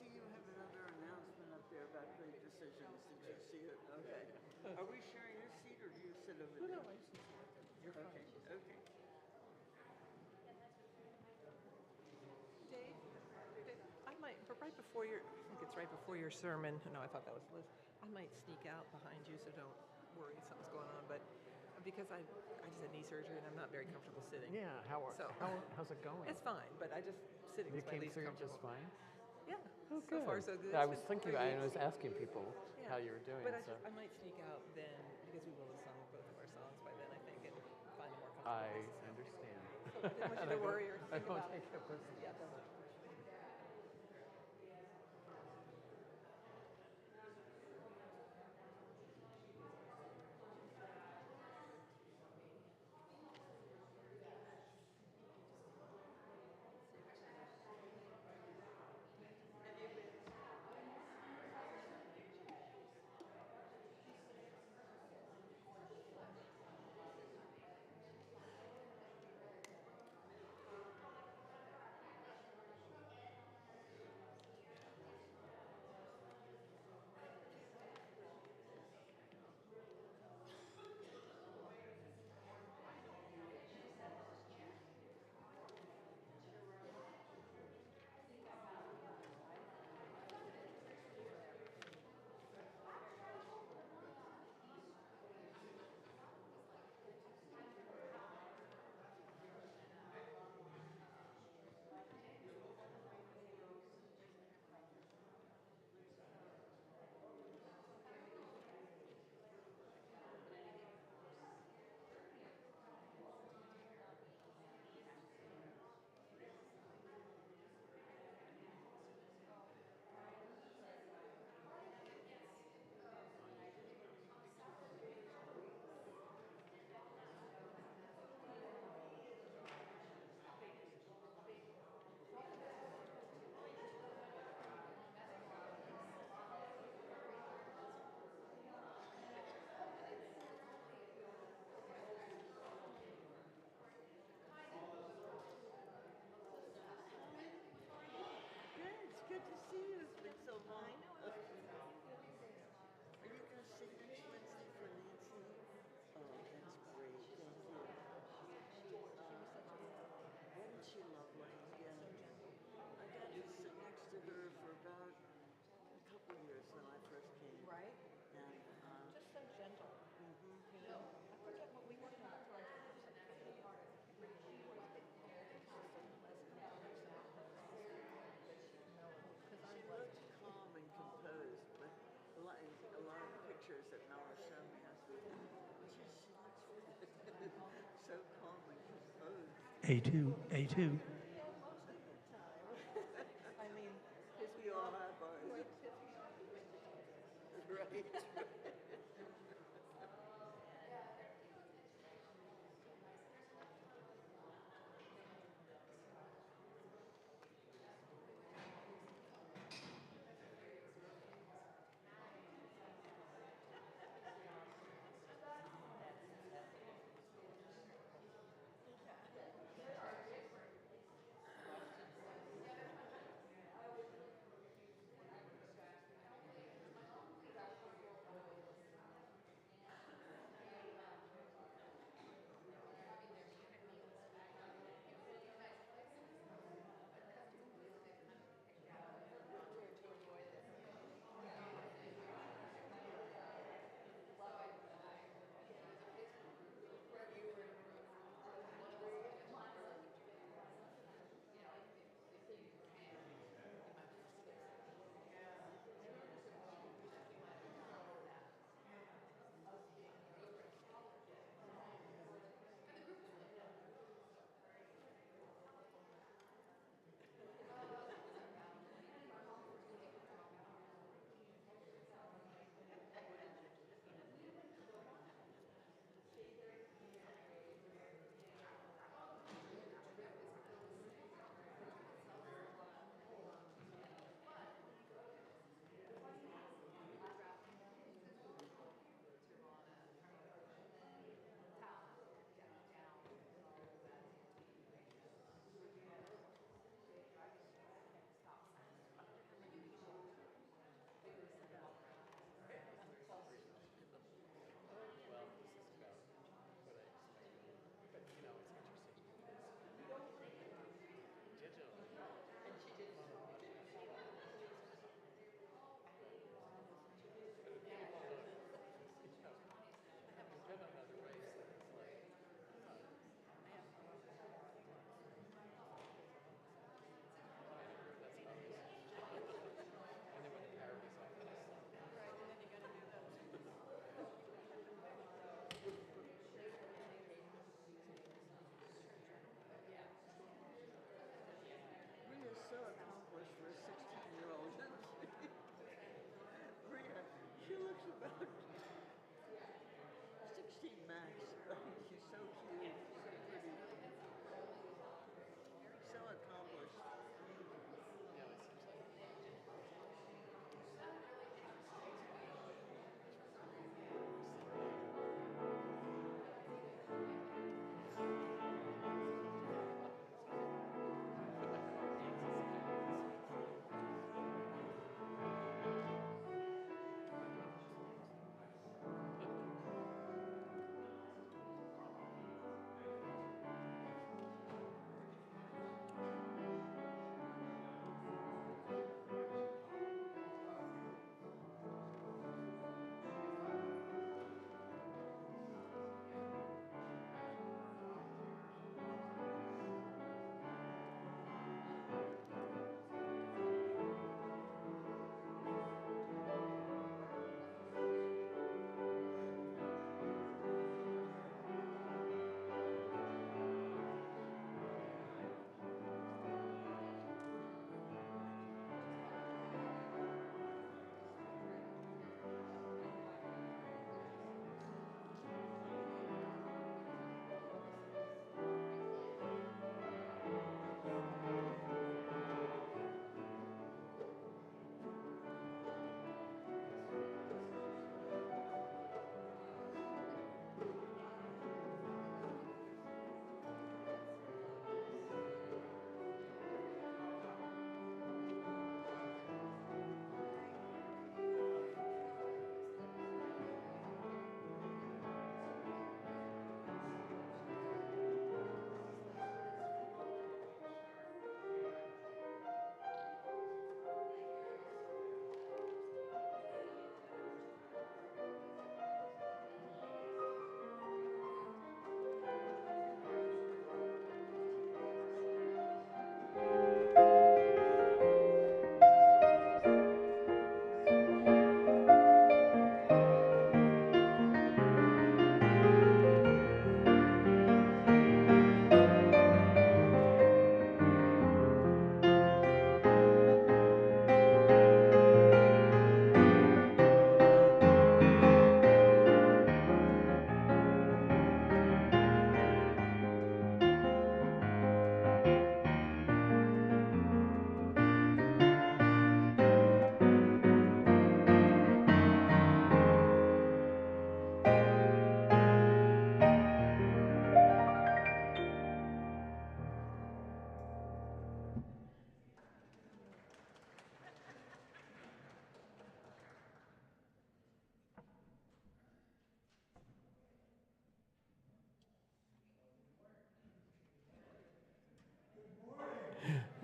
see you have another announcement up there about great decisions. Did you see it? Okay. Are we sharing this seat or do you sit over there? No, I just you're fine. Okay. Okay. Dave, I might, but right before your, I think it's right before your sermon. No, I thought that was Liz. I might sneak out behind you, so don't worry, something's going on. But because I just had knee surgery and I'm not very comfortable sitting. Yeah, how's it going? It's fine, but I just sitting You is my came least through comfortable. just fine? Yeah. Oh, so good. far so good. I It's was been thinking, 3 I weeks. was asking people how you were doing. But So. I might sneak out then, because we will have sung both of our songs by then, I think, and find a more comfortable I place. understand. So I didn't want you to worry or I think don't about take it. it personally. Yeah, don't. Good to see you. It's been so long. Are you going to sing next Wednesday for Nancy? Oh, that's great. Thank you. Wasn't she lovely? Yeah. I got to sit next to her for about a couple of years when I first came. Right? And Just so gentle. You know, I forget what we were talking about. she looked calm and composed, but a lot of pictures that Mel showed me, I said, geez, she looks so calm and composed. A2, A2. Yeah, most of the time. I mean, We all have ours. Right.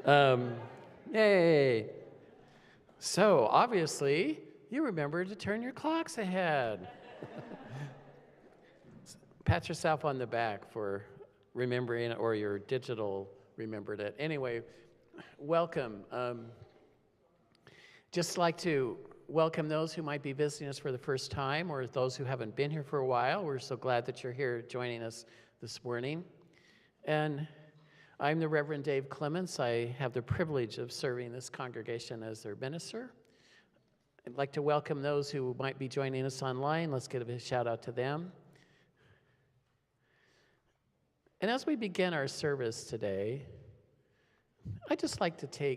Yay. So, obviously, you remembered to turn your clocks ahead. Pat yourself on the back for remembering, or your digital remembered it. Anyway, welcome. Just like to welcome those who might be visiting us for the first time, or those who haven't been here for a while. We're so glad that you're here joining us this morning. And I'm the Reverend Dave Clements. I have the privilege of serving this congregation as their minister. I'd like to welcome those who might be joining us online. Let's give a shout out to them. And as we begin our service today, I'd just like to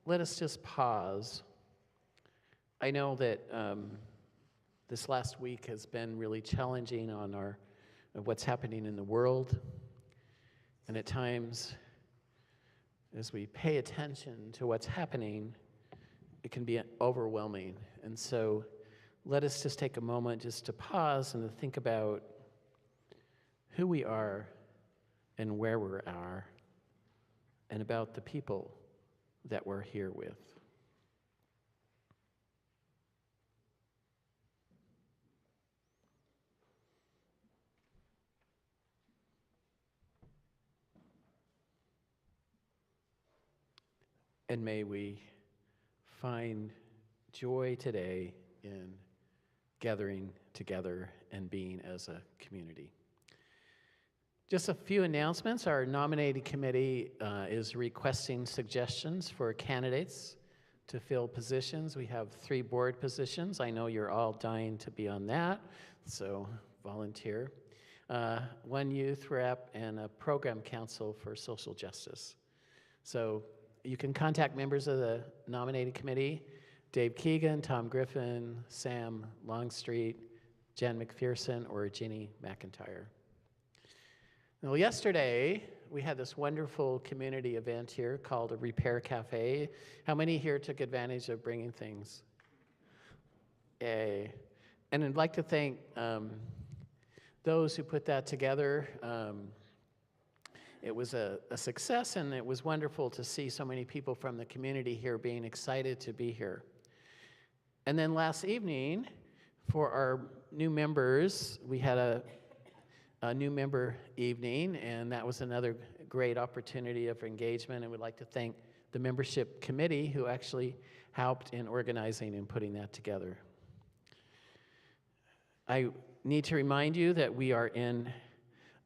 let us just pause. I know that this last week has been really challenging on what's happening in the world. And at times, as we pay attention to what's happening, it can be overwhelming. And so let us just take a moment just to pause and to think about who we are and where we are, and about the people that we're here with. And may we find joy today in gathering together and being as a community. Just a few announcements. Our nominating committee is requesting suggestions for candidates to fill positions. We have 3 board positions. I know you're all dying to be on that, so volunteer. 1 youth rep and a program council for social justice. So you can contact members of the nominating committee: Dave Keegan, Tom Griffin, Sam Longstreet, Jen McPherson, or Ginny McIntyre. Well, yesterday, we had this wonderful community event here called a Repair Cafe. How many here took advantage of bringing things? Yay. And I'd like to thank those who put that together. It was a success, and it was wonderful to see so many people from the community here being excited to be here. And then last evening, for our new members, we had a new member evening, and that was another great opportunity of engagement, and we'd like to thank the membership committee who actually helped in organizing and putting that together. I need to remind you that we are in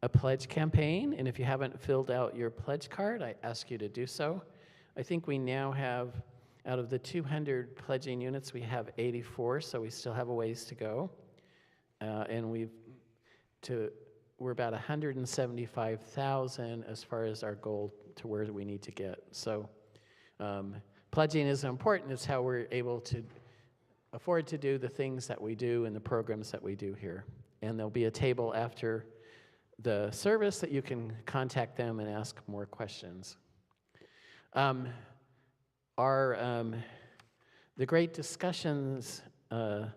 a pledge campaign, and if you haven't filled out your pledge card, I ask you to do so. I think we now have, out of the 200 pledging units, we have 84, so we still have a ways to go. And we're about 175,000 as far as our goal to where we need to get. So pledging is important. It's how we're able to afford to do the things that we do and the programs that we do here. And there'll be a table after the service that you can contact them and ask more questions. The great discussions or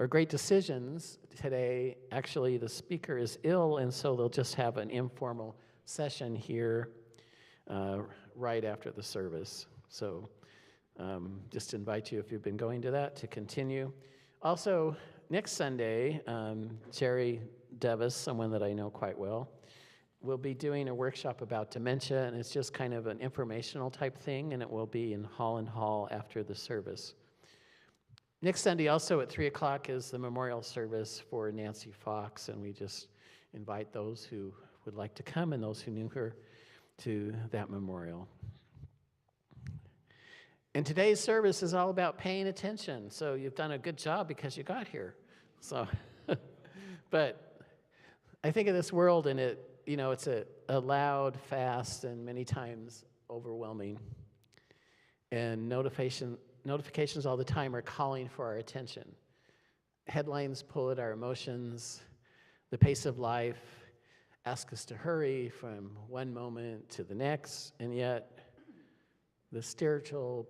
great decisions today, actually the speaker is ill, and so they'll just have an informal session here right after the service. So just invite you, if you've been going to that, to continue. Also, next Sunday, Jerry Devis, someone that I know quite well, will be doing a workshop about dementia, and it's just kind of an informational type thing, and it will be in Holland Hall after the service. Next Sunday, also at 3 o'clock, is the memorial service for Nancy Fox, and we just invite those who would like to come and those who knew her to that memorial. And today's service is all about paying attention, so you've done a good job because you got here. So, but I think of this world, and it's a loud, fast, and many times overwhelming. And notifications all the time are calling for our attention. Headlines pull at our emotions. The pace of life asks us to hurry from one moment to the next, and yet the spiritual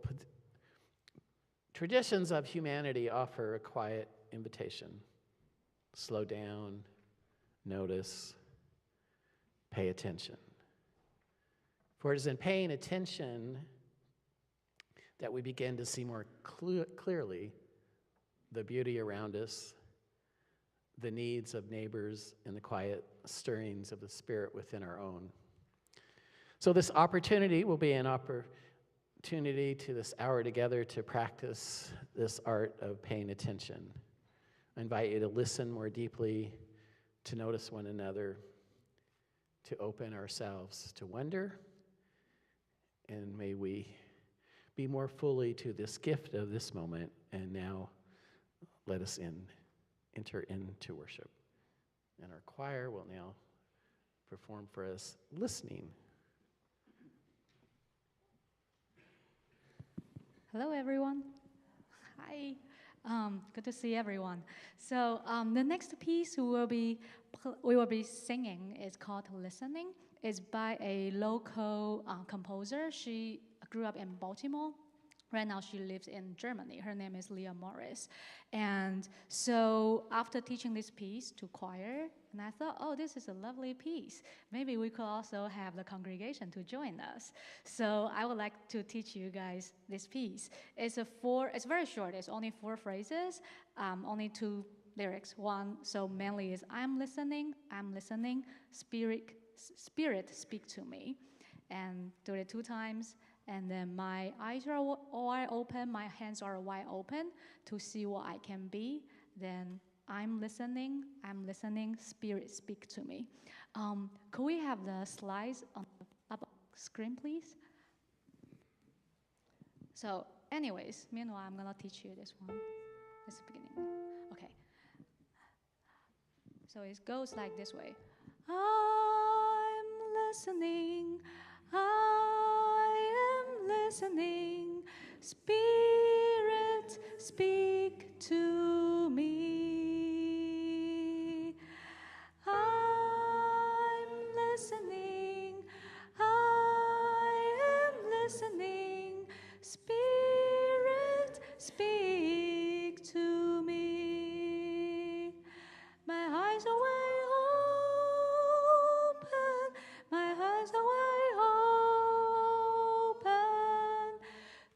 traditions of humanity offer a quiet invitation. Slow down, notice, pay attention. For it is in paying attention that we begin to see more clearly the beauty around us, the needs of neighbors, and the quiet stirrings of the Spirit within our own. So this opportunity will be an opportunity to this hour together to practice this art of paying attention. I invite you to listen more deeply, to notice one another, to open ourselves to wonder, and may we be more fully to this gift of this moment. And now let us enter into worship. And our choir will now perform for us listening. Hello, everyone. Hi. Good to see everyone. So the next piece we will be singing is called "Listening." It's by a local composer. She grew up in Baltimore. Right now, she lives in Germany. Her name is Leah Morris. And so after teaching this piece to choir, and I thought, oh, this is a lovely piece. Maybe we could also have the congregation to join us. So I would like to teach you guys this piece. It's very short. It's only 4 phrases, only 2 lyrics. One, so mainly is I'm listening, Spirit speak to me. And do it 2 times. And then my eyes are wide open, my hands are wide open to see what I can be. Then I'm listening, Spirit speak to me. Could we have the slides on the up screen, please? So anyways, meanwhile, I'm gonna teach you this one. It's the beginning. Okay. So it goes like this way. I'm listening, I am listening, Spirit, speak to me. I'm listening, I am listening, Spirit, speak to me. My eyes are wide open, my eyes are wide open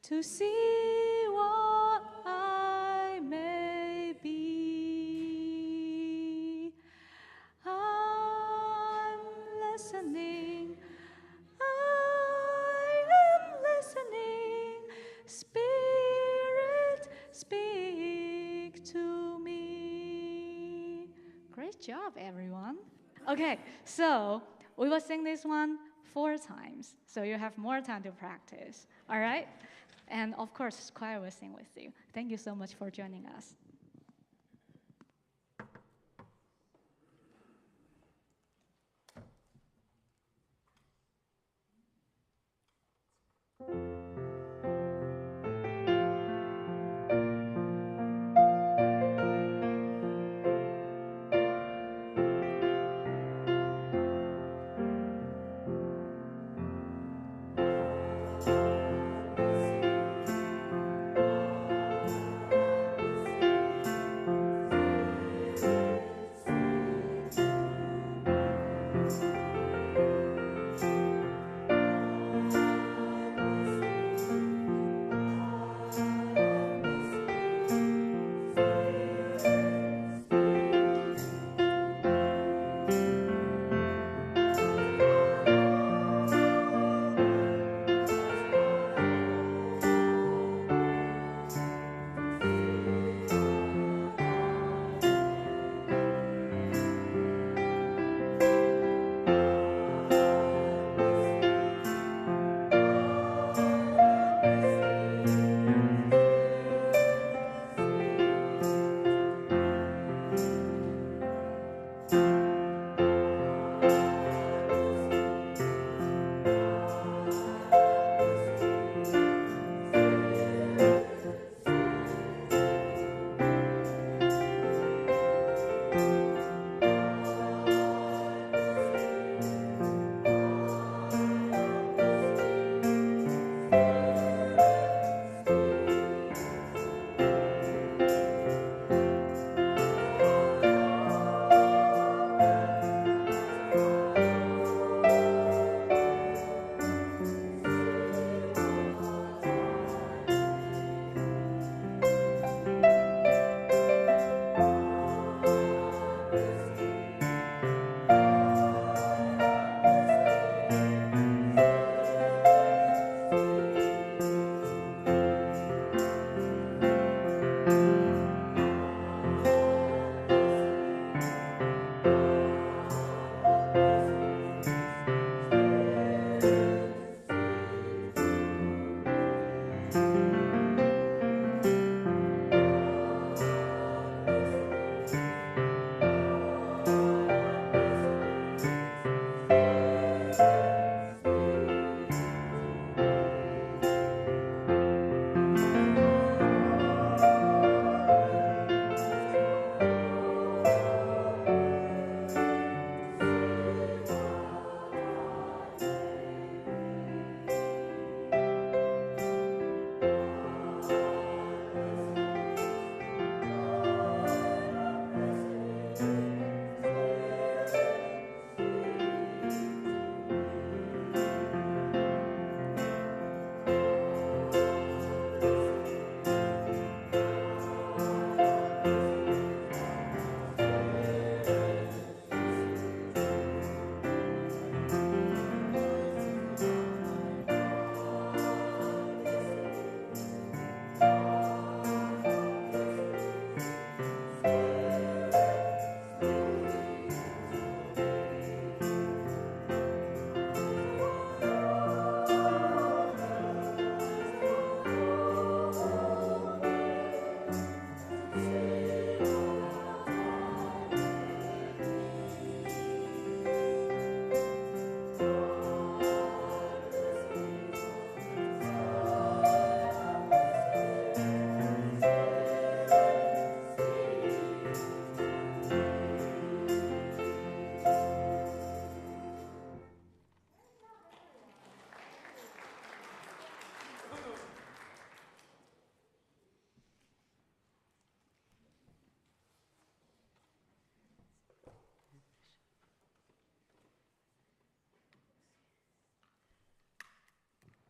to see what I may be. I'm listening, I am listening, Spirit, speak to me. Great job, everyone. Okay, so we will sing this one 4 times, so you have more time to practice, all right? And of course, choir will sing with you. Thank you so much for joining us.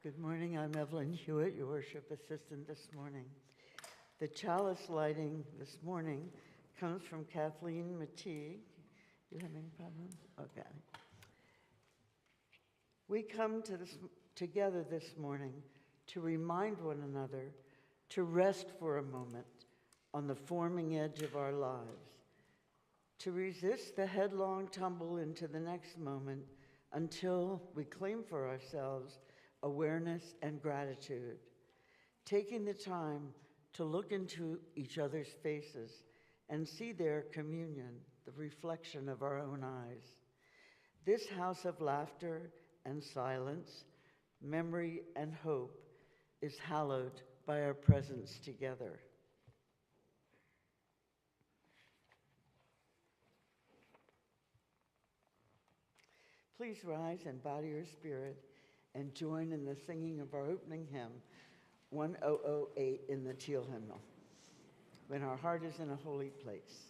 Good morning. I'm Evelyn Hewitt, your worship assistant this morning. The chalice lighting this morning comes from Kathleen Mateague. You have any problems? Okay. We come together this morning to remind one another to rest for a moment on the forming edge of our lives, to resist the headlong tumble into the next moment until we claim for ourselves awareness and gratitude, taking the time to look into each other's faces and see their communion, the reflection of our own eyes. This house of laughter and silence, memory and hope is hallowed by our presence together. Please rise and bow to your spirit and join in the singing of our opening hymn, 1008 in the Teal Hymnal, When Our Heart is in a Holy Place.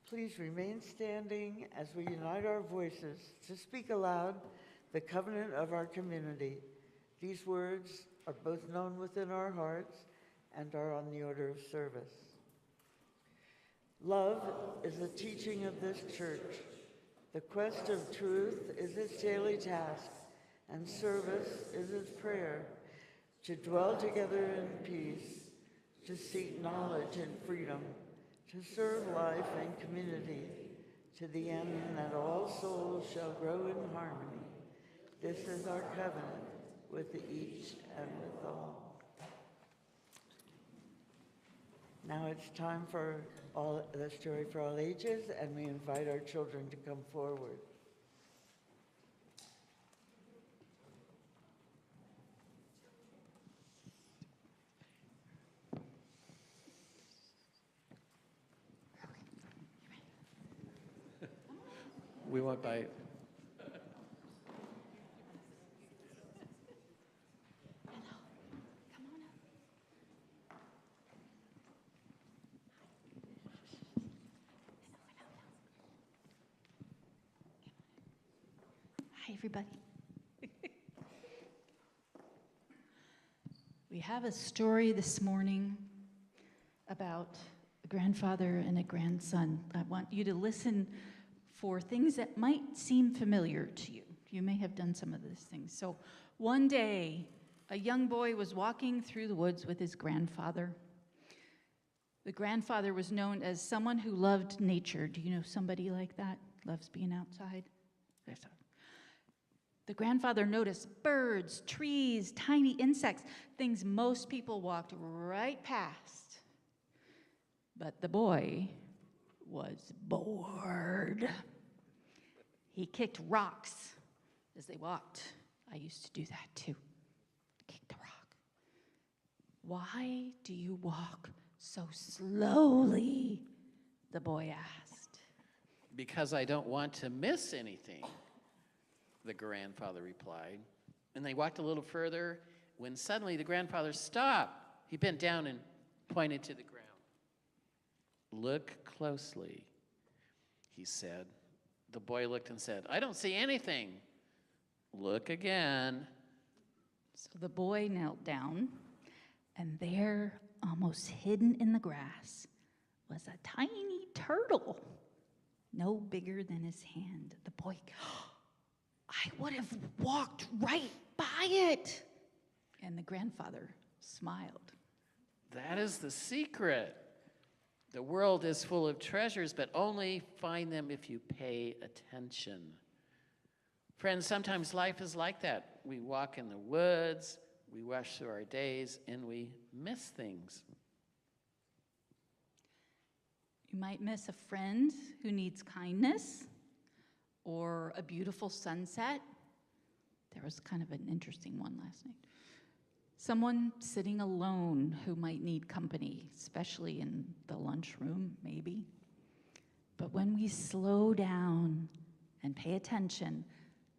Please remain standing as we unite our voices to speak aloud the covenant of our community. These words are both known within our hearts and are on the order of service. Love is the teaching of this church. The quest of truth is its daily task, and service is its prayer. To dwell together in peace, to seek knowledge and freedom, to serve life and community, to the end that all souls shall grow in harmony. This is our covenant with each and with all. Now it's time for the story for all ages, and we invite our children to come forward. We went by. Hi, everybody. We have a story this morning about a grandfather and a grandson. I want you to listen for things that might seem familiar to you. You may have done some of these things. So one day, A young boy was walking through the woods with his grandfather. The grandfather was known as someone who loved nature. Do you know somebody like that? Loves being outside? The grandfather noticed birds, trees, tiny insects, things most people walked right past. But the boy was bored. He kicked rocks as they walked. I used to do that too. Kicked a rock. Why do you walk so slowly? The boy asked. Because I don't want to miss anything, the grandfather replied. And they walked a little further when suddenly the grandfather stopped. He bent down and pointed to the ground. Look closely, he said. The boy looked and said, I don't see anything. Look again. So the boy knelt down, and there, almost hidden in the grass, was a tiny turtle, no bigger than his hand. The boy, I would have walked right by it. And the grandfather smiled. That is the secret. The world is full of treasures, but only find them if you pay attention. Friends, sometimes life is like that. We walk in the woods, we rush through our days, and we miss things. You might miss a friend who needs kindness or a beautiful sunset. There was kind of an interesting one last night. Someone sitting alone who might need company, especially in the lunchroom, maybe. But when we slow down and pay attention,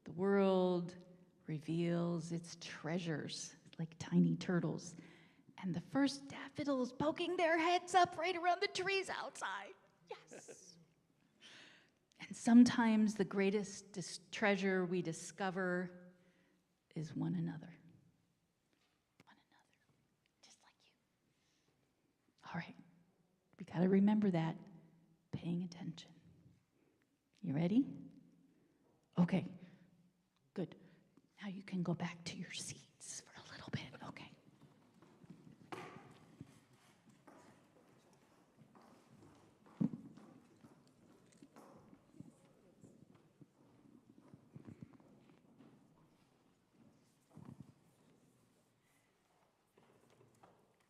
the world reveals its treasures like tiny turtles. And the first daffodils poking their heads up right around the trees outside. Yes. And sometimes the greatest treasure we discover is one another. Just like you. All right. We got to remember that. Paying attention. You ready? Okay. Good. Now you can go back to your seats for a little bit. Okay.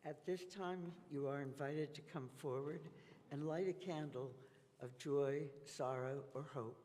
At this time, you are invited to come forward and light a candle of joy, sorrow, or hope.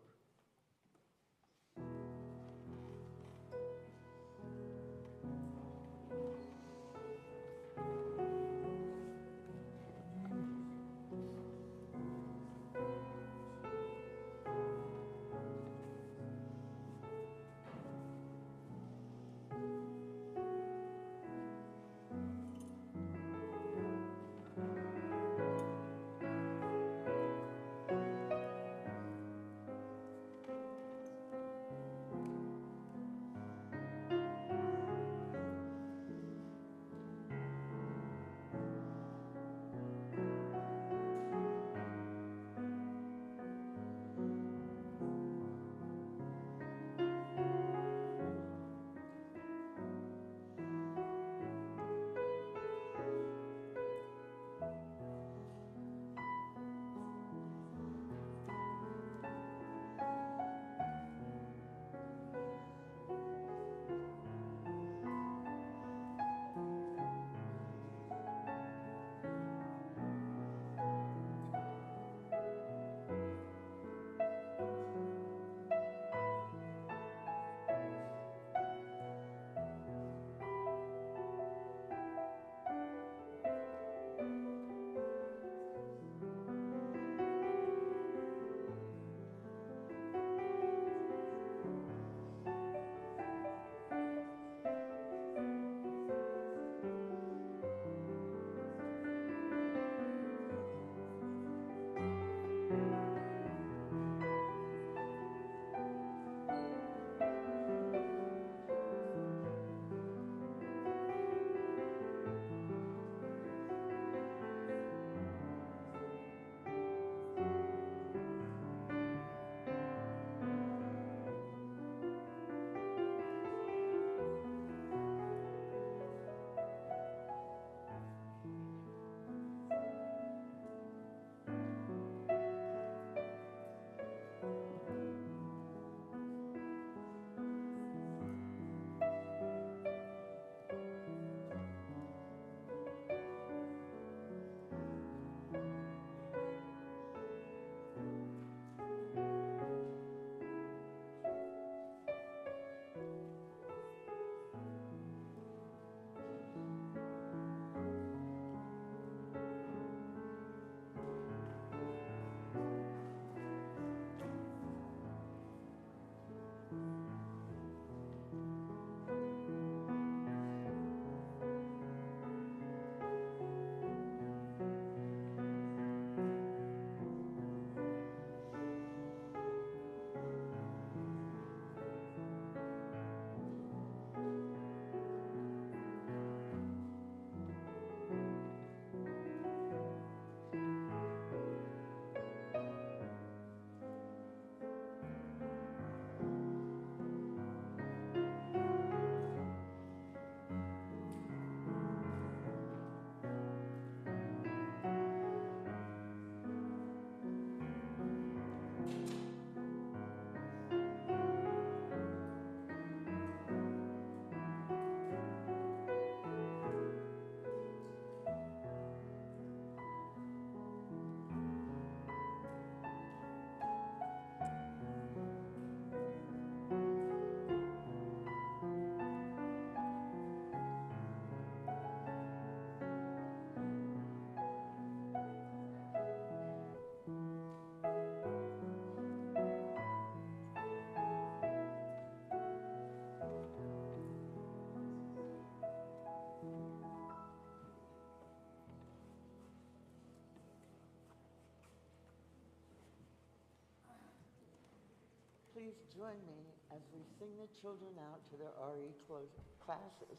please join me as we sing the children out to their RE classes.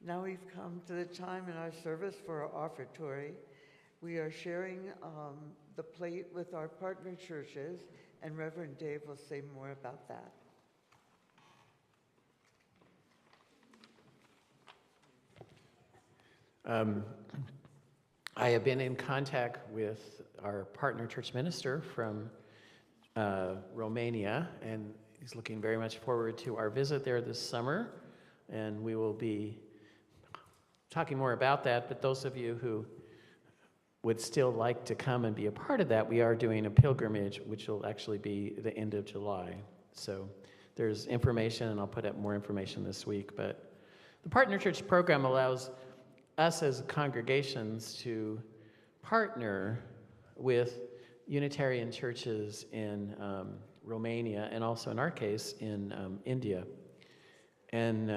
Now we've come to the time in our service for our offertory. We are sharing the plate with our partner churches, and Reverend Dave will say more about that. I have been in contact with our partner church minister from Romania, and he's looking very much forward to our visit there this summer, and we will be talking more about that. But those of you who would still like to come and be a part of that, we are doing a pilgrimage, which will actually be the end of July. So there's information, and I'll put up more information this week. But the Partner Church program allows us as congregations to partner with Unitarian churches in Romania, and also in our case in India. And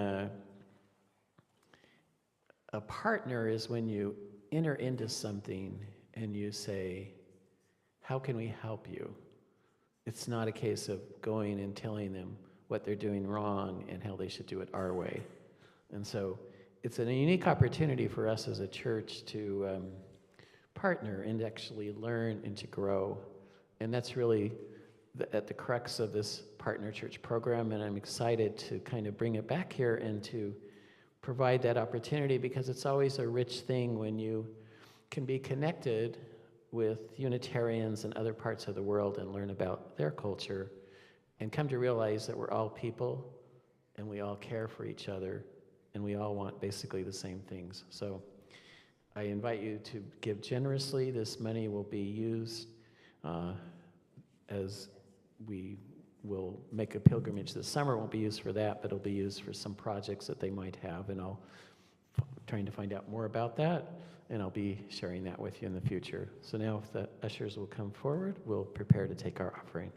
a partner is when you enter into something and you say, how can we help you? It's not a case of going and telling them what they're doing wrong and how they should do it our way. And so it's a unique opportunity for us as a church to partner and actually learn and to grow. And that's really at the crux of this Partner Church program, and I'm excited to kind of bring it back here and to provide that opportunity, because it's always a rich thing when you can be connected with Unitarians in other parts of the world and learn about their culture and come to realize that we're all people and we all care for each other and we all want basically the same things. So I invite you to give generously. This money will be used as we will make a pilgrimage this summer. It won't be used for that, but it'll be used for some projects that they might have, and I'll trying to find out more about that, and I'll be sharing that with you in the future. So now if the ushers will come forward, we'll prepare to take our offering.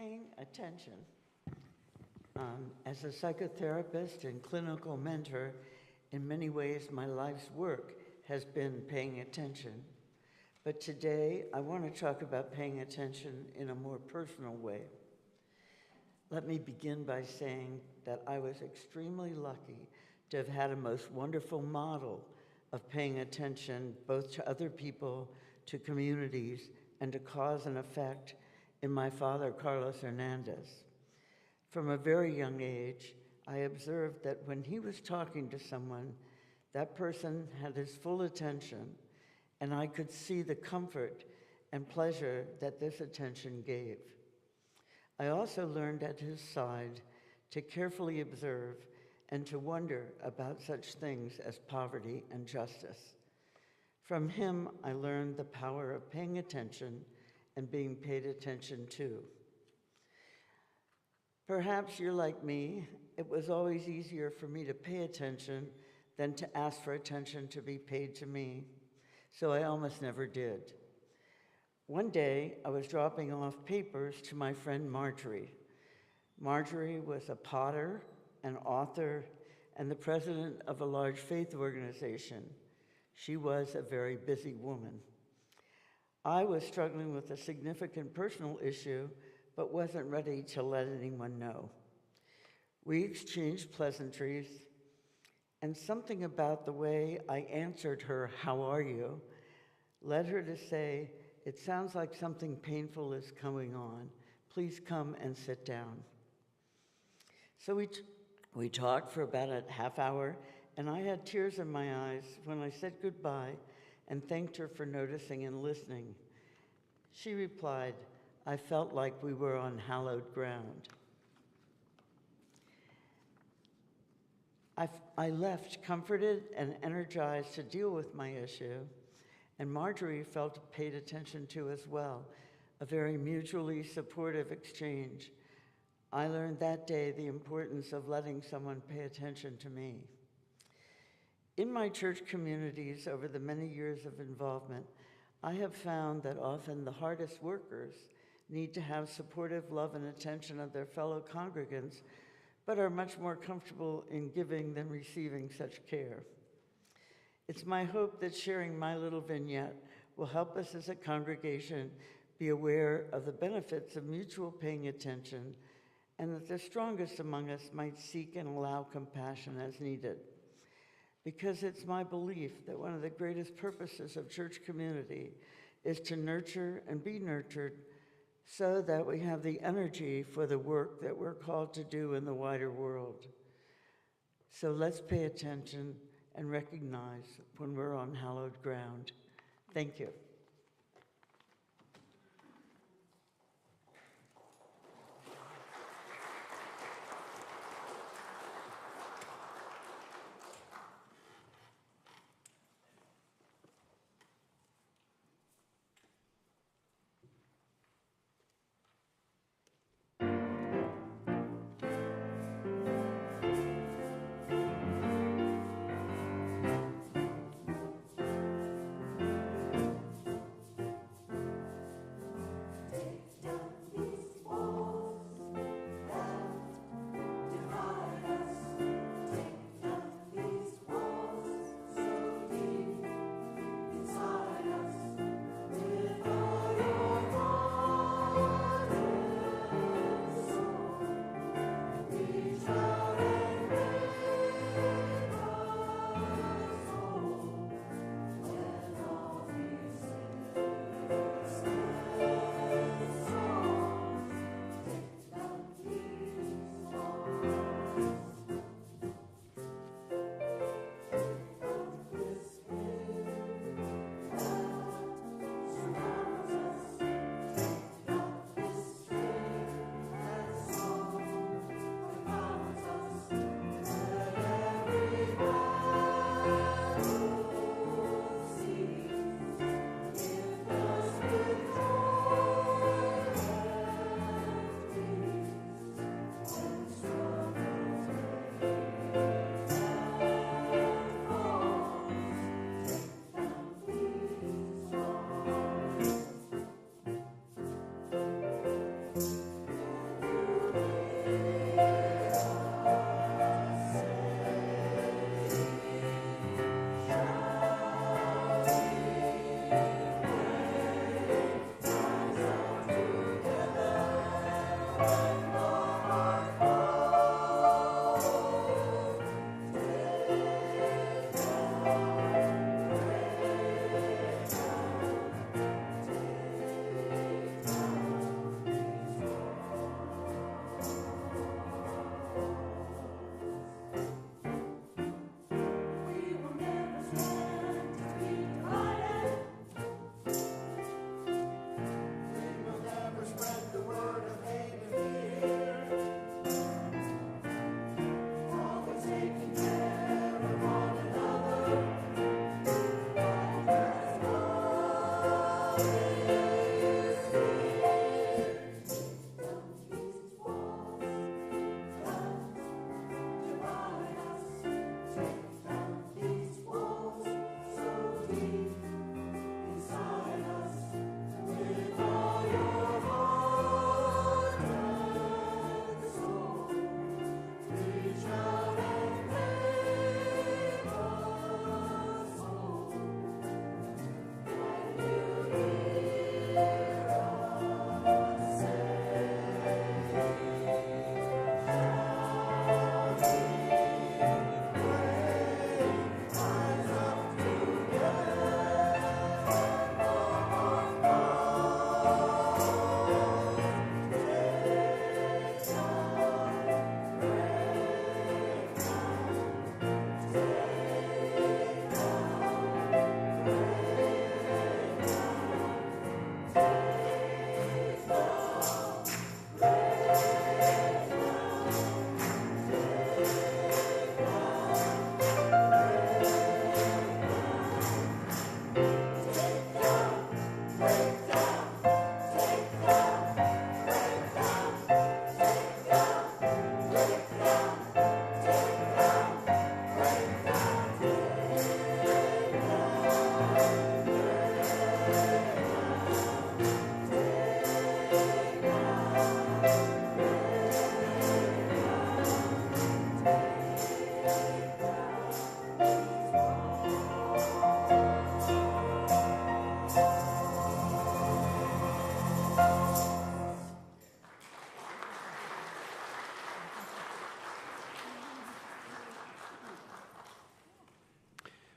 Paying attention. As a psychotherapist and clinical mentor, in many ways my life's work has been paying attention. But today I want to talk about paying attention in a more personal way. Let me begin by saying that I was extremely lucky to have had a most wonderful model of paying attention both to other people, to communities, and to cause and effect in my father, Carlos Hernandez. From a very young age, I observed that when he was talking to someone, that person had his full attention, and I could see the comfort and pleasure that this attention gave. I also learned at his side to carefully observe and to wonder about such things as poverty and justice. From him, I learned the power of paying attention and being paid attention to. Perhaps you're like me. It was always easier for me to pay attention than to ask for attention to be paid to me, so I almost never did. One day, I was dropping off papers to my friend Marjorie. Marjorie was a potter, an author, and the president of a large faith organization. She was a very busy woman. I was struggling with a significant personal issue, but wasn't ready to let anyone know. We exchanged pleasantries, and something about the way I answered her, "How are you?" led her to say, "It sounds like something painful is going on. Please come and sit down." So we talked for about a half hour, and I had tears in my eyes when I said goodbye and thanked her for noticing and listening. She replied, "I felt like we were on hallowed ground." I left comforted and energized to deal with my issue, and Marjorie felt paid attention to as well, a very mutually supportive exchange. I learned that day the importance of letting someone pay attention to me. In my church communities over the many years of involvement, I have found that often the hardest workers need to have supportive love and attention of their fellow congregants, but are much more comfortable in giving than receiving such care. It's my hope that sharing my little vignette will help us as a congregation be aware of the benefits of mutual paying attention, and that the strongest among us might seek and allow compassion as needed. Because it's my belief that one of the greatest purposes of church community is to nurture and be nurtured so that we have the energy for the work that we're called to do in the wider world. So let's pay attention and recognize when we're on hallowed ground. Thank you.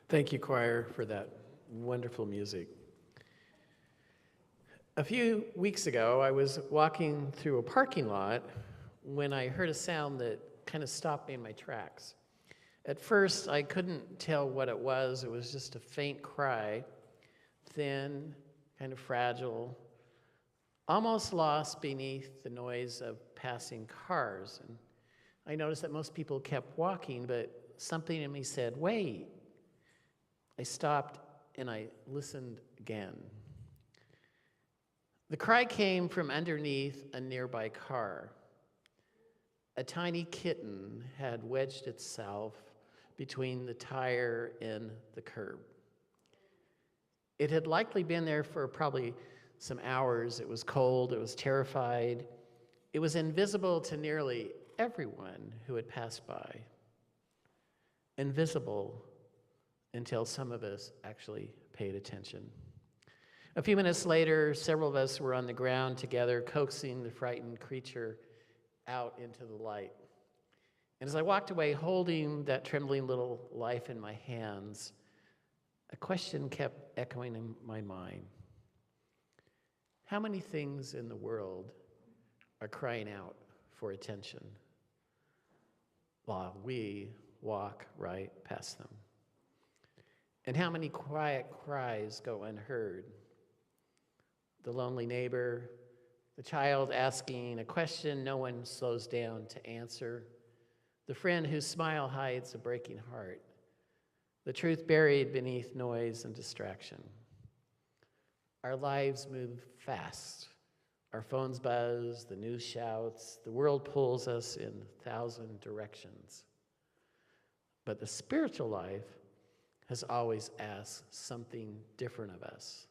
Thank you, choir, for that wonderful music. A few weeks ago, I was walking through a parking lot when I heard a sound that kind of stopped me in my tracks. At first, I couldn't tell what it was. It was just a faint cry, thin, kind of fragile, almost lost beneath the noise of passing cars. And I noticed that most people kept walking, but something in me said, wait. I stopped and I listened again. The cry came from underneath a nearby car. A tiny kitten had wedged itself between the tire and the curb. It had likely been there for probably some hours. It was cold, it was terrified. It was invisible to nearly everyone who had passed by. Invisible until some of us actually paid attention. A few minutes later, several of us were on the ground together, coaxing the frightened creature out into the light. And as I walked away holding that trembling little life in my hands, a question kept echoing in my mind. How many things in the world are crying out for attention while we walk right past them? And how many quiet cries go unheard? The lonely neighbor, the child asking a question no one slows down to answer, the friend whose smile hides a breaking heart, the truth buried beneath noise and distraction. Our lives move fast. Our phones buzz, the news shouts, the world pulls us in 1,000 directions. But the spiritual life has always asked something different of us.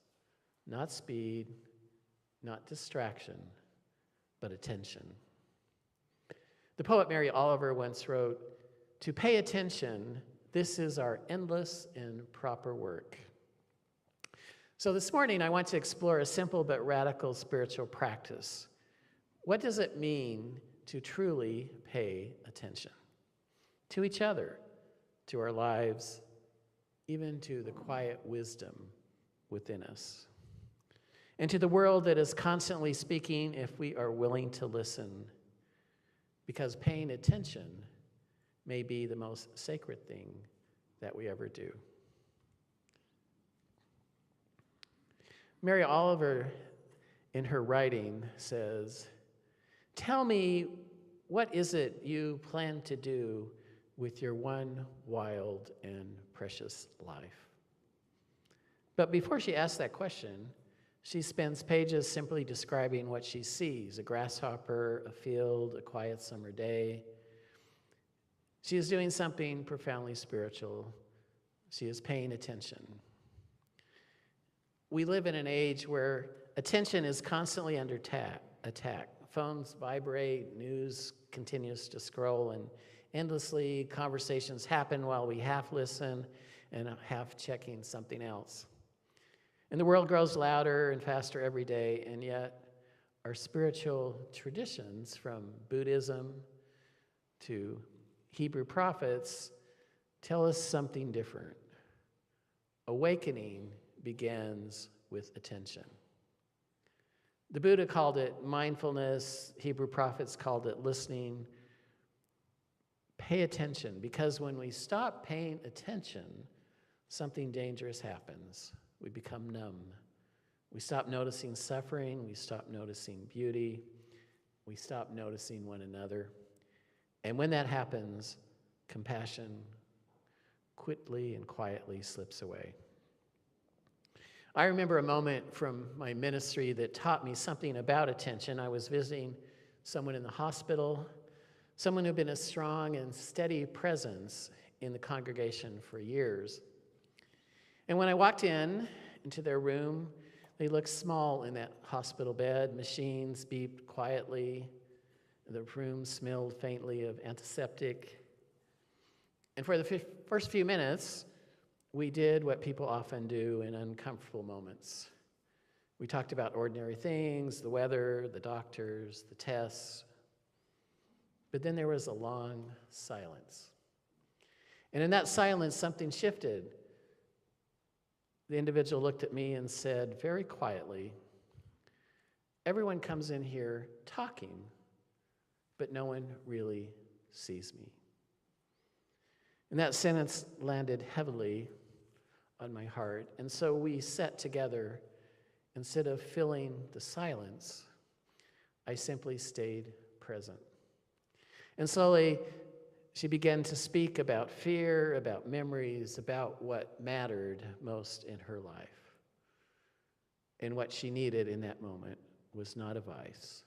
Not speed, not distraction, but attention. The poet Mary Oliver once wrote, "To pay attention, this is our endless and proper work." So this morning, I want to explore a simple but radical spiritual practice. What does it mean to truly pay attention? To each other, to our lives, even to the quiet wisdom within us. And to the world that is constantly speaking if we are willing to listen. Because paying attention may be the most sacred thing that we ever do. Mary Oliver, in her writing, says, "Tell me, what is it you plan to do with your one wild and precious life?" But before she asks that question, she spends pages simply describing what she sees: a grasshopper, a field, a quiet summer day. She is doing something profoundly spiritual. She is paying attention. We live in an age where attention is constantly under attack. Phones vibrate, news continues to scroll, and endlessly conversations happen while we half listen and half checking something else. And the world grows louder and faster every day, and yet our spiritual traditions, from Buddhism to Hebrew prophets, tell us something different. Awakening begins with attention. The Buddha called it mindfulness. Hebrew prophets called it listening. Pay attention, because when we stop paying attention, something dangerous happens. We become numb. We stop noticing suffering. We stop noticing beauty. We stop noticing one another. And when that happens, compassion quickly and quietly slips away. I remember a moment from my ministry that taught me something about attention. I was visiting someone in the hospital, someone who'd been a strong and steady presence in the congregation for years. And when I walked into their room, they looked small in that hospital bed. Machines beeped quietly. The room smelled faintly of antiseptic. And for the first few minutes, we did what people often do in uncomfortable moments. We talked about ordinary things, the weather, the doctors, the tests. But then there was a long silence. And in that silence, something shifted. The individual looked at me and said very quietly, "Everyone comes in here talking, but no one really sees me." And that sentence landed heavily on my heart. And so we sat together. Instead of filling the silence, I simply stayed present. And slowly, she began to speak about fear, about memories, about what mattered most in her life. And what she needed in that moment was not advice,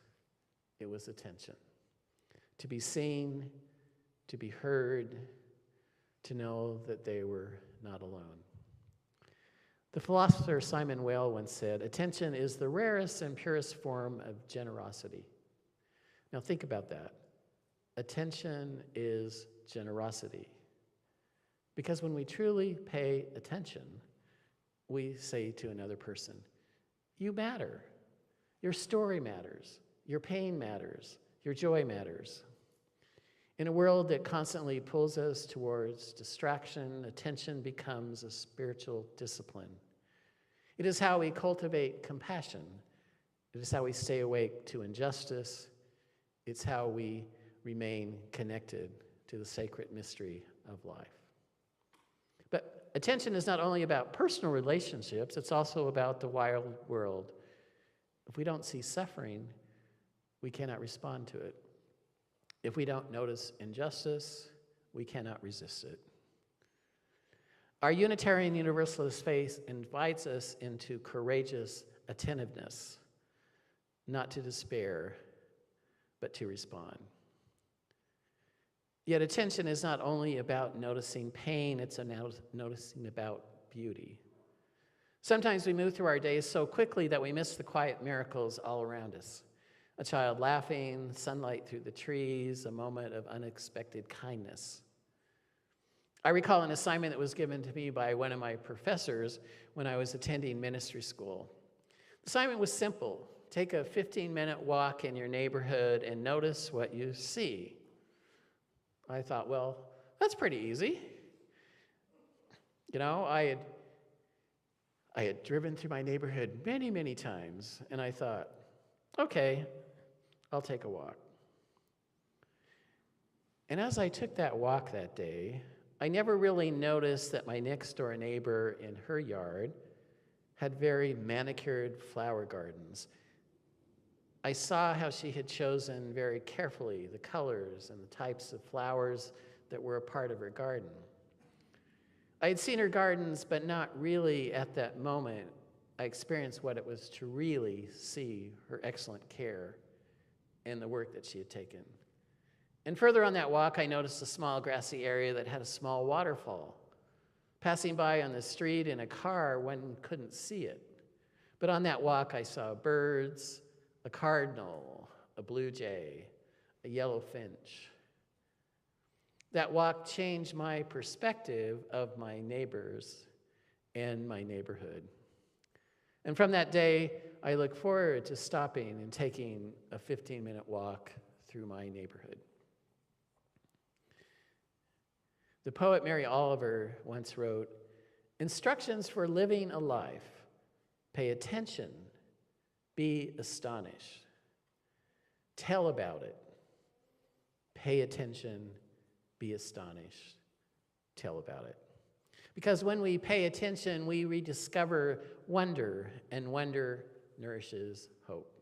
it was attention. To be seen, to be heard, to know that they were not alone. The philosopher Simon Weil once said, "Attention is the rarest and purest form of generosity." Now think about that. Attention is generosity. Because when we truly pay attention, we say to another person, "You matter. Your story matters. Your pain matters. Your joy matters." In a world that constantly pulls us towards distraction, attention becomes a spiritual discipline. It is how we cultivate compassion. It is how we stay awake to injustice. It's how we remain connected to the sacred mystery of life. But attention is not only about personal relationships, it's also about the wild world. If we don't see suffering, we cannot respond to it. If we don't notice injustice, we cannot resist it. Our Unitarian Universalist faith invites us into courageous attentiveness, not to despair, but to respond. Yet attention is not only about noticing pain, it's noticing about beauty. Sometimes we move through our days so quickly that we miss the quiet miracles all around us. A child laughing, sunlight through the trees, a moment of unexpected kindness. I recall an assignment that was given to me by one of my professors when I was attending ministry school. The assignment was simple. Take a 15-minute walk in your neighborhood and notice what you see. I thought, well, that's pretty easy. You know, I had driven through my neighborhood many, many times, and I thought, okay, I'll take a walk. And as I took that walk that day, I never really noticed that my next-door neighbor in her yard had very manicured flower gardens. I saw how she had chosen very carefully the colors and the types of flowers that were a part of her garden. I had seen her gardens, but not really at that moment. I experienced what it was to really see her excellent care and the work that she had taken. And further on that walk, I noticed a small grassy area that had a small waterfall. Passing by on the street in a car, one couldn't see it. But on that walk, I saw birds, a cardinal, a blue jay, a yellow finch. That walk changed my perspective of my neighbors and my neighborhood. And from that day, I look forward to stopping and taking a 15-minute walk through my neighborhood. The poet Mary Oliver once wrote, "Instructions for living a life. Pay attention. Be astonished. Tell about it. Pay attention. Be astonished. Tell about it." Because when we pay attention, we rediscover wonder, and wonder nourishes hope.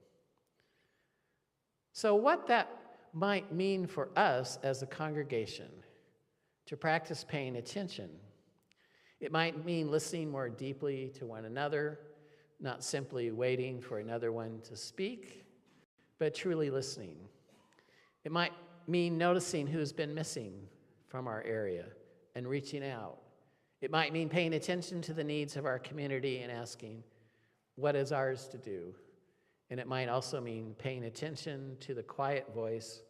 So what that might mean for us as a congregation to practice paying attention, it might mean listening more deeply to one another, not simply waiting for another one to speak, but truly listening. It might mean noticing who's been missing from our area and reaching out. It might mean paying attention to the needs of our community and asking, what is ours to do? And it might also mean paying attention to the quiet voice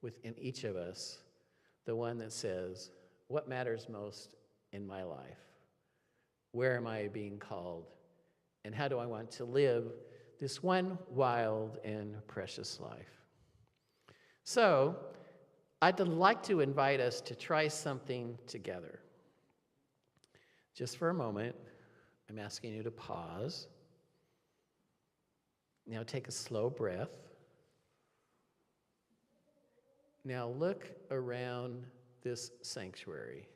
within each of us, the one that says, what matters most in my life? Where am I being called? And how do I want to live this one wild and precious life? So, I'd like to invite us to try something together. Just for a moment, I'm asking you to pause. Now take a slow breath. Now look around this sanctuary.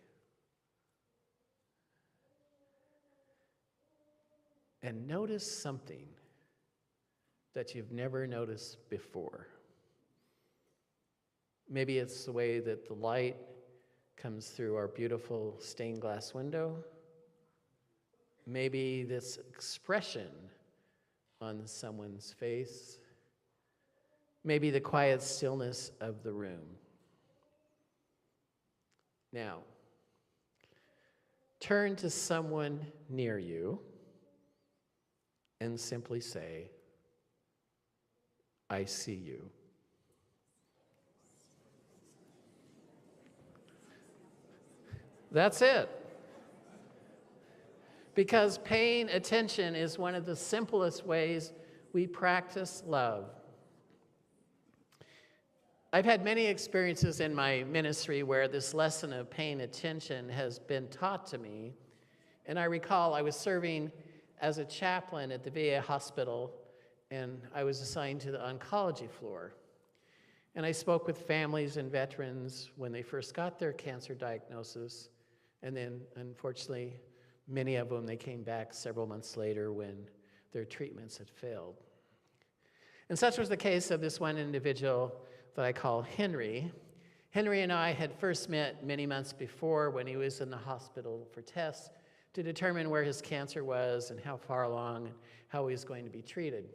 And notice something that you've never noticed before. Maybe it's the way that the light comes through our beautiful stained glass window. Maybe this expression on someone's face. Maybe the quiet stillness of the room. Now, turn to someone near you and simply say, I see you. That's it. Because paying attention is one of the simplest ways we practice love. I've had many experiences in my ministry where this lesson of paying attention has been taught to me. And I recall I was serving as a chaplain at the VA hospital, and I was assigned to the oncology floor. And I spoke with families and veterans when they first got their cancer diagnosis, and then, unfortunately, many of them, they came back several months later when their treatments had failed. And such was the case of this one individual that I call Henry. Henry and I had first met many months before when he was in the hospital for tests to determine where his cancer was and how far along and how he was going to be treated.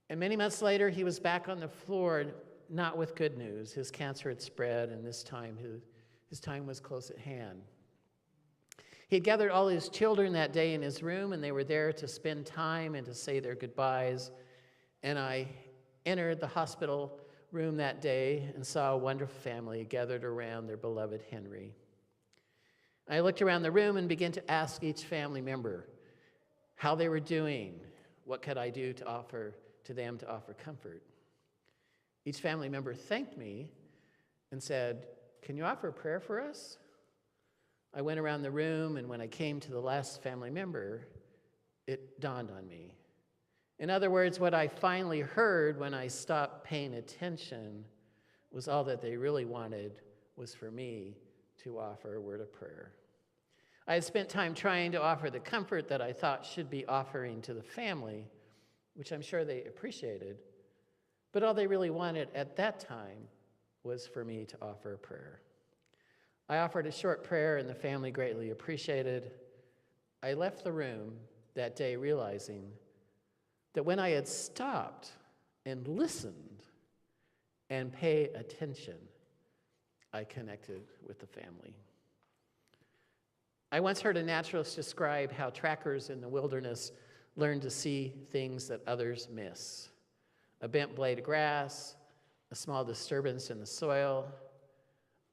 And many months later, he was back on the floor, not with good news. His cancer had spread, and this time his time was close at hand. He had gathered all his children that day in his room, and they were there to spend time and to say their goodbyes. And I entered the hospital room that day and saw a wonderful family gathered around their beloved Henry. I looked around the room and began to ask each family member how they were doing, what could I do to offer to them to offer comfort. Each family member thanked me and said, "Can you offer a prayer for us?" I went around the room, and when I came to the last family member, it dawned on me. In other words, what I finally heard when I stopped paying attention was all that they really wanted was for me to offer a word of prayer. I had spent time trying to offer the comfort that I thought should be offering to the family, which I'm sure they appreciated, but all they really wanted at that time was for me to offer a prayer. I offered a short prayer, and the family greatly appreciated. I left the room that day realizing that when I had stopped and listened and paid attention, I connected with the family. I once heard a naturalist describe how trackers in the wilderness learn to see things that others miss. A bent blade of grass, a small disturbance in the soil,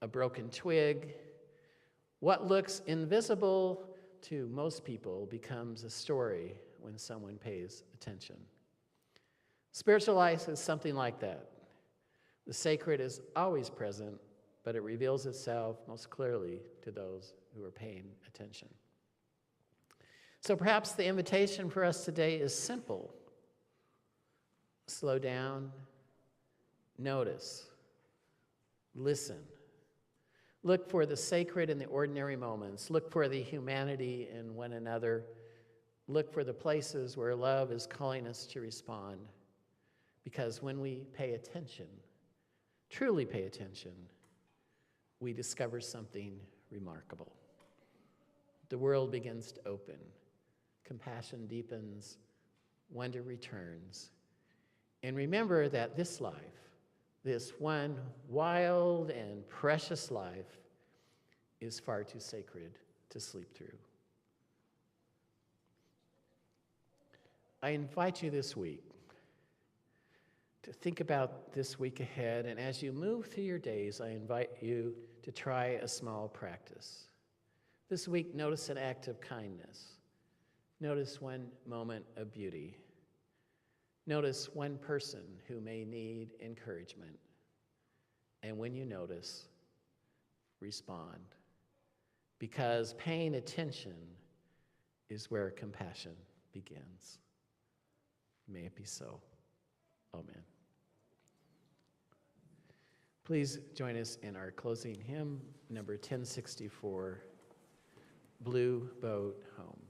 a broken twig. What looks invisible to most people becomes a story when someone pays attention. Spiritual life is something like that. The sacred is always present, but it reveals itself most clearly to those who are paying attention. So perhaps the invitation for us today is simple. Slow down, notice, listen. Look for the sacred in the ordinary moments. Look for the humanity in one another. Look for the places where love is calling us to respond. Because when we pay attention, truly pay attention, we discover something remarkable. The world begins to open. Compassion deepens. Wonder returns. And remember that this life, this one wild and precious life, is far too sacred to sleep through. I invite you this week to think about this week ahead, and as you move through your days, I invite you to try a small practice. This week, notice an act of kindness. Notice one moment of beauty. Notice one person who may need encouragement. And when you notice, respond. Because paying attention is where compassion begins. May it be so. Amen. Please join us in our closing hymn, number 1064, Blue Boat Home.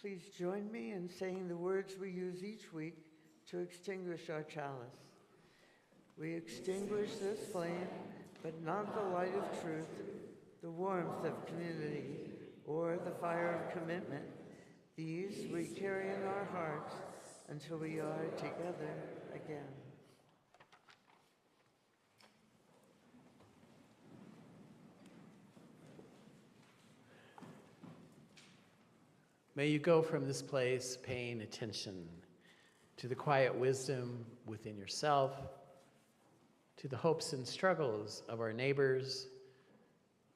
Please join me in saying the words we use each week to extinguish our chalice. We extinguish this flame, but not the light of truth, the warmth of community, or the fire of commitment. These we carry in our hearts until we are together again. May you go from this place paying attention to the quiet wisdom within yourself, to the hopes and struggles of our neighbors,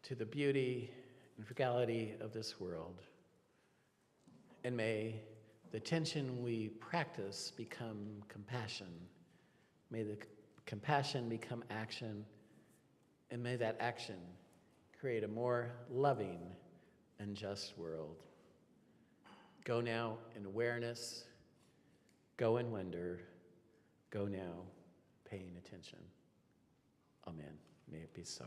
to the beauty and frugality of this world. And may the tension we practice become compassion. May the compassion become action, and may that action create a more loving and just world. Go now in awareness, go in wonder, go now paying attention. Amen. May it be so.